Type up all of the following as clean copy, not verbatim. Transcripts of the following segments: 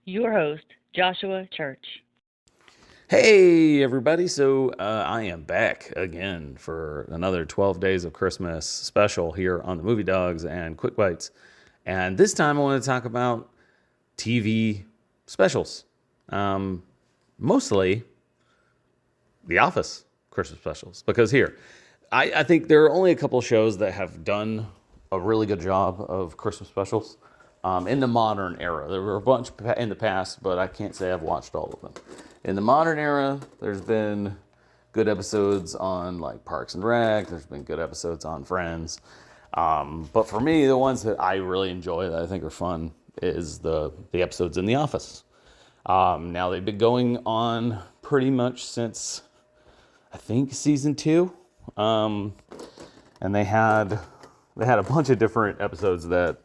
Your host, Joshua Church. Hey, everybody. So I am back again for another 12 Days of Christmas special here on the Movie Dogs and Quick Bites. And this time I want to talk about TV specials. Mostly The Office Christmas specials. Because here, I think there are only a couple shows that have done a really good job of Christmas specials. In the modern era. There were a bunch in the past, but I can't say I've watched all of them. In the modern era, there's been good episodes on like Parks and Rec. There's been good episodes on Friends. But for me, the ones that I really enjoy, that I think are fun, is the episodes in The Office. Now they've been going on pretty much since, I think, season 2. And they had a bunch of different episodes that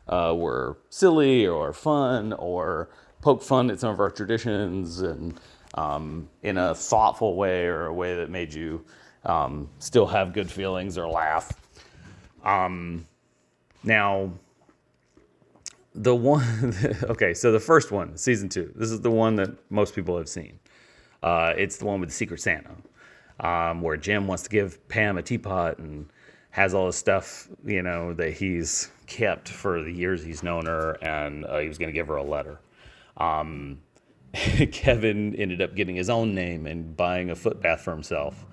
were silly or fun or poke fun at some of our traditions and in a thoughtful way or a way that made you still have good feelings or laugh. Now, the one, okay, so the first one, season 2, this is the one that most people have seen. It's the one with the Secret Santa, where Jim wants to give Pam a teapot and has all this stuff, that he's kept for the years he's known her, and he was going to give her a letter. Kevin ended up getting his own name and buying a foot bath for himself.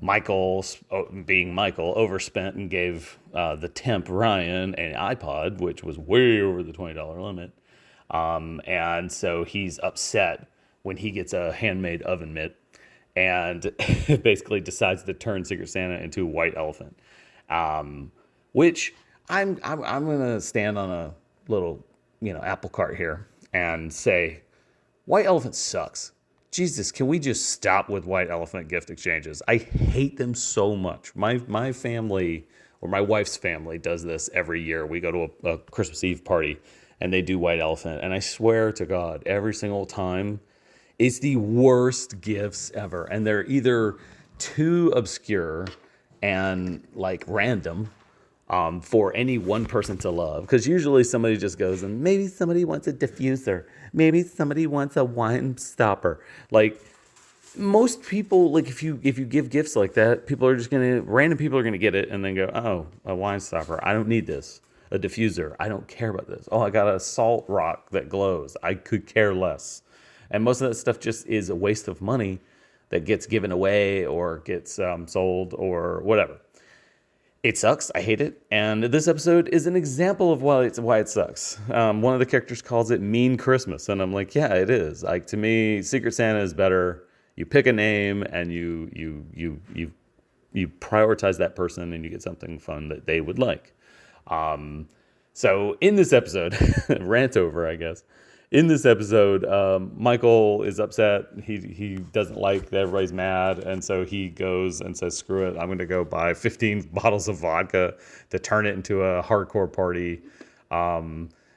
Michael, being Michael, overspent and gave the temp Ryan an iPod, which was way over the $20 limit. And so he's upset when he gets a handmade oven mitt and basically decides to turn Secret Santa into a white elephant. Which I'm gonna stand on a little, apple cart here and say, white elephant sucks. Jesus, can we just stop with white elephant gift exchanges? I hate them so much. My family, or my wife's family, does this every year. We go to a Christmas Eve party and they do white elephant, and I swear to God, every single time, it's the worst gifts ever. And they're either too obscure and like random for any one person to love. Because usually somebody just goes, and maybe somebody wants a diffuser. Maybe somebody wants a wine stopper. Like most people, like if you give gifts like that, random people are gonna get it and then go, oh, a wine stopper. I don't need this. A diffuser. I don't care about this. Oh, I got a salt rock that glows. I could care less. And most of that stuff just is a waste of money that gets given away or gets sold or whatever. It sucks. I hate it. And this episode is an example of why it sucks. One of the characters calls it Mean Christmas. And I'm like, yeah, it is. Like, to me, Secret Santa is better. You pick a name and you prioritize that person and you get something fun that they would like. So in this episode, rant over, I guess. In this episode, Michael is upset. He doesn't like that everybody's mad. And so he goes and says, screw it. I'm going to go buy 15 bottles of vodka to turn it into a hardcore party,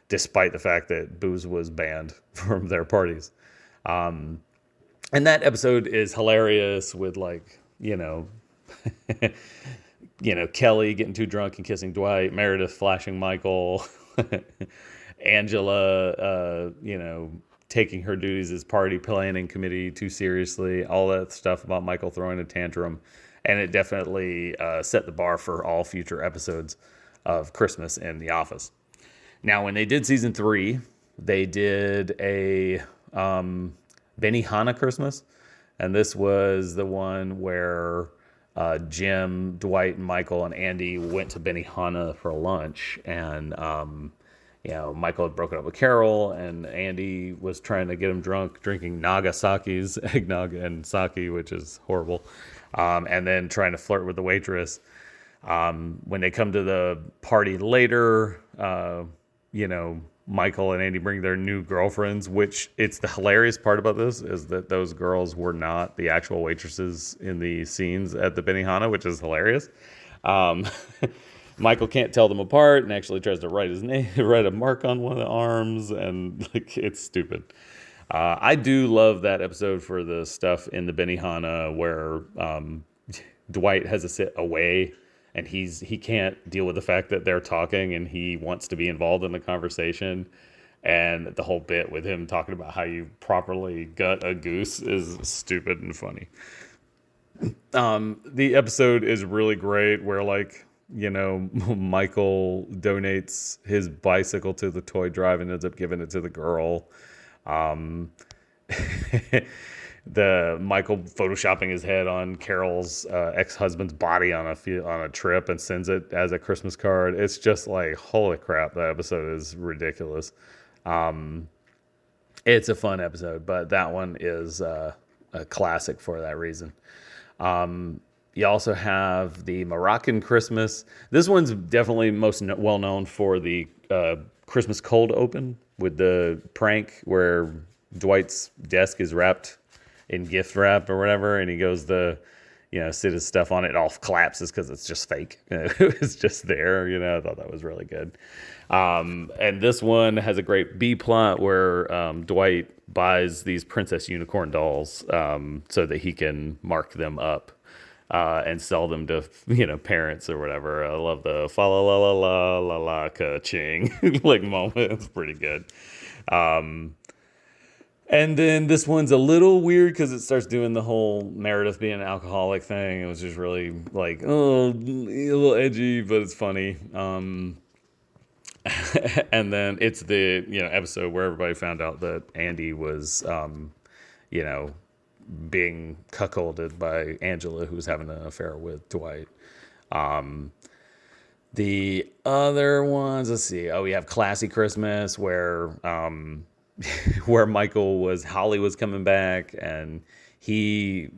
despite the fact that booze was banned from their parties. And that episode is hilarious with Kelly getting too drunk and kissing Dwight, Meredith flashing Michael, Angela, taking her duties as party planning committee too seriously, all that stuff about Michael throwing a tantrum. And it definitely set the bar for all future episodes of Christmas in The Office. Now, when they did season 3, they did a Benihana Christmas. And this was the one where Jim, Dwight, and Michael and Andy went to Benihana for lunch. And Michael had broken up with Carol, and Andy was trying to get him drunk, drinking Nagasaki's eggnog and sake, which is horrible, and then trying to flirt with the waitress. When they come to the party later, Michael and Andy bring their new girlfriends, which it's the hilarious part about this is that those girls were not the actual waitresses in the scenes at the Benihana, which is hilarious. Michael can't tell them apart and actually tries to write his name, write a mark on one of the arms, and like it's stupid. I do love that episode for the stuff in the Benihana where Dwight has to sit away and he can't deal with the fact that they're talking and he wants to be involved in the conversation. And the whole bit with him talking about how you properly gut a goose is stupid and funny. The episode is really great where Michael donates his bicycle to the toy drive and ends up giving it to the girl. Um, the Michael photoshopping his head on Carol's ex-husband's body on a trip and sends it as a Christmas card. It's just like, holy crap, that episode is ridiculous. It's a fun episode, but that one is a classic for that reason. You also have the Moroccan Christmas. This one's definitely most well known for the Christmas cold open with the prank where Dwight's desk is wrapped in gift wrap or whatever, and he goes to, sit his stuff on it. It all collapses because it's just fake. It was just there. I thought that was really good. And this one has a great B plot where Dwight buys these princess unicorn dolls so that he can mark them up and sell them to parents or whatever. I love the fa la la la la la la ka-ching moment. It's pretty good. And then this one's a little weird because it starts doing the whole Meredith being an alcoholic thing. It was just really a little edgy, but it's funny. And then it's the episode where everybody found out that Andy was being cuckolded by Angela, who was having an affair with Dwight. The other ones, let's see. Oh, we have Classy Christmas where where Holly was coming back and they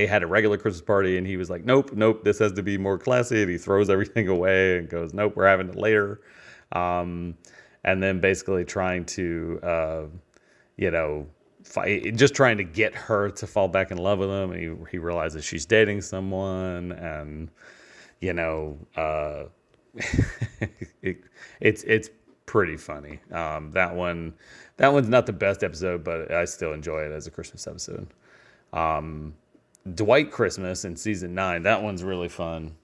had a regular Christmas party and he was like, nope, this has to be more classy. And he throws everything away and goes, nope, we're having it later. And then basically trying to, just trying to get her to fall back in love with him. And he realizes she's dating someone and, it's pretty funny. That one's not the best episode, but I still enjoy it as a Christmas episode. Dwight Christmas in season 9, that one's really fun.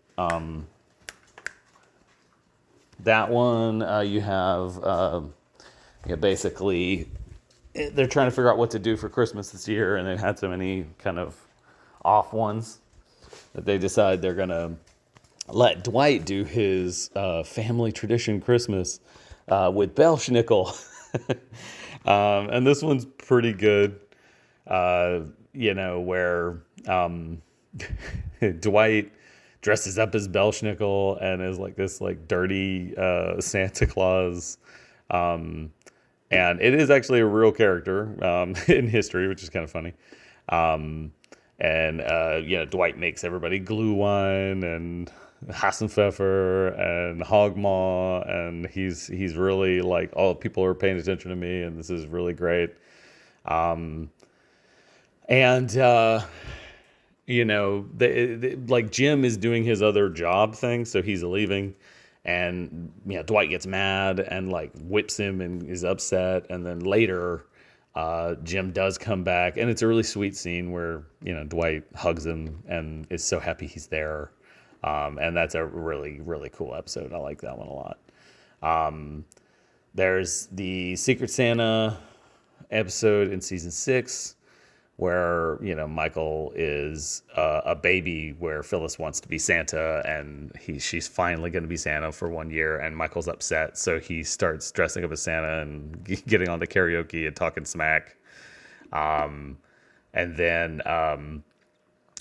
That one, you have basically they're trying to figure out what to do for Christmas this year, and they've had so many kind of off ones that they decide they're gonna let Dwight do his family tradition Christmas with Belschnickel. And this one's pretty good, where Dwight dresses up as Belschnickel and is like this dirty Santa Claus. And it is actually a real character in history, which is kind of funny. Dwight makes everybody glue wine and Hassenpfeffer and Hogmaw, and he's really like, oh, people are paying attention to me, and this is really great. Jim is doing his other job thing, so he's leaving, and Dwight gets mad and whips him and is upset, and then later Jim does come back, and it's a really sweet scene where Dwight hugs him and is so happy he's there. And that's a really, really cool episode. I like that one a lot. There's the Secret Santa episode in season 6 where, Michael is a baby where Phyllis wants to be Santa and she's finally going to be Santa for 1 year and Michael's upset. So he starts dressing up as Santa and getting on the karaoke and talking smack. And then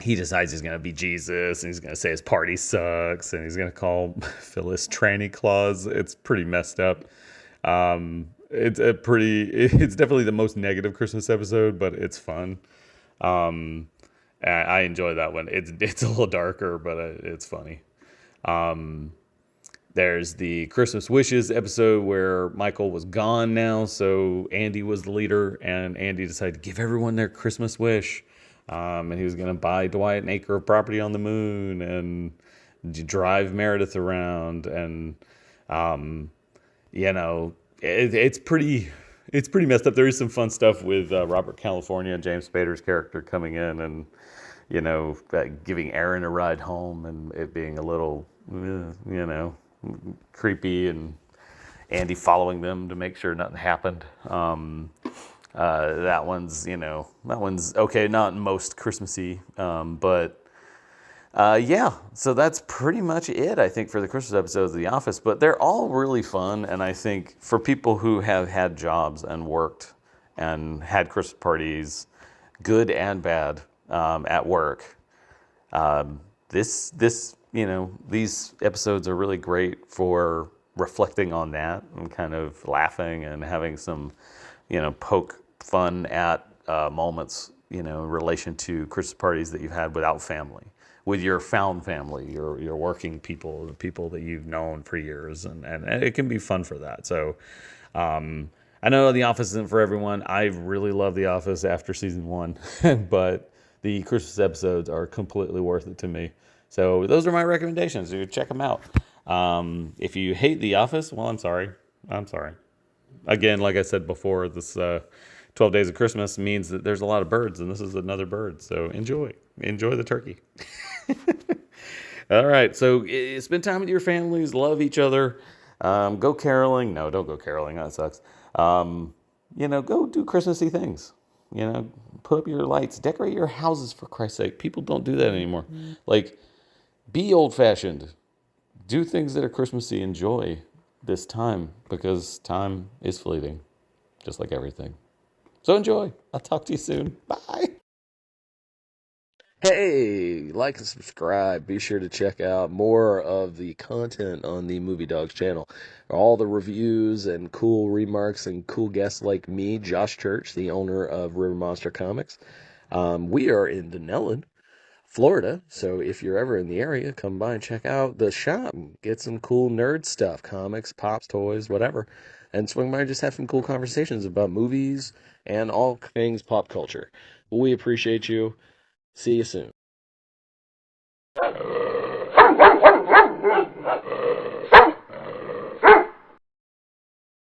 he decides he's going to be Jesus and he's going to say his party sucks and he's going to call Phyllis Tranny Claus. It's pretty messed up. It's definitely the most negative Christmas episode, but it's fun. I enjoy that one. It's a little darker, but it's funny. There's the Christmas Wishes episode where Michael was gone now, so Andy was the leader, and Andy decided to give everyone their Christmas wish. And he was going to buy Dwight an acre of property on the moon, and drive Meredith around, and um, you know, it's pretty messed up. There is some fun stuff with Robert California, James Spader's character, coming in and giving Aaron a ride home, and it being a little creepy, and Andy following them to make sure nothing happened. That one's okay, not most Christmassy, but yeah, so that's pretty much it, I think, for the Christmas episodes of The Office. But they're all really fun, and I think for people who have had jobs and worked and had Christmas parties, good and bad, at work, these episodes are really great for reflecting on that and kind of laughing and having some, poke fun at moments, in relation to Christmas parties that you've had without family, with your found family, your working people, the people that you've known for years, and it can be fun for that. So, I know The Office isn't for everyone. I really love The Office after season one, but the Christmas episodes are completely worth it to me. So those are my recommendations. You check them out. If you hate The Office, well, I'm sorry. I'm sorry. Again, like I said before, this 12 Days of Christmas means that there's a lot of birds, and this is another bird. So enjoy the turkey. All right. So spend time with your families. Love each other. Go caroling. No, don't go caroling. That sucks. Go do Christmassy things. Put up your lights, decorate your houses, for Christ's sake. People don't do that anymore. Like, be old fashioned. Do things that are Christmassy. Enjoy this time, because time is fleeting, just like everything. So enjoy. I'll talk to you soon. Bye. Hey, like and subscribe. Be sure to check out more of the content on the Movie Dogs channel. All the reviews and cool remarks and cool guests like me, Josh Church, the owner of River Monster Comics. We are in Dunnellon, Florida, so if you're ever in the area, come by and check out the shop. Get some cool nerd stuff, comics, pops, toys, whatever. And swing by and just have some cool conversations about movies and all things pop culture. We appreciate you. See you soon.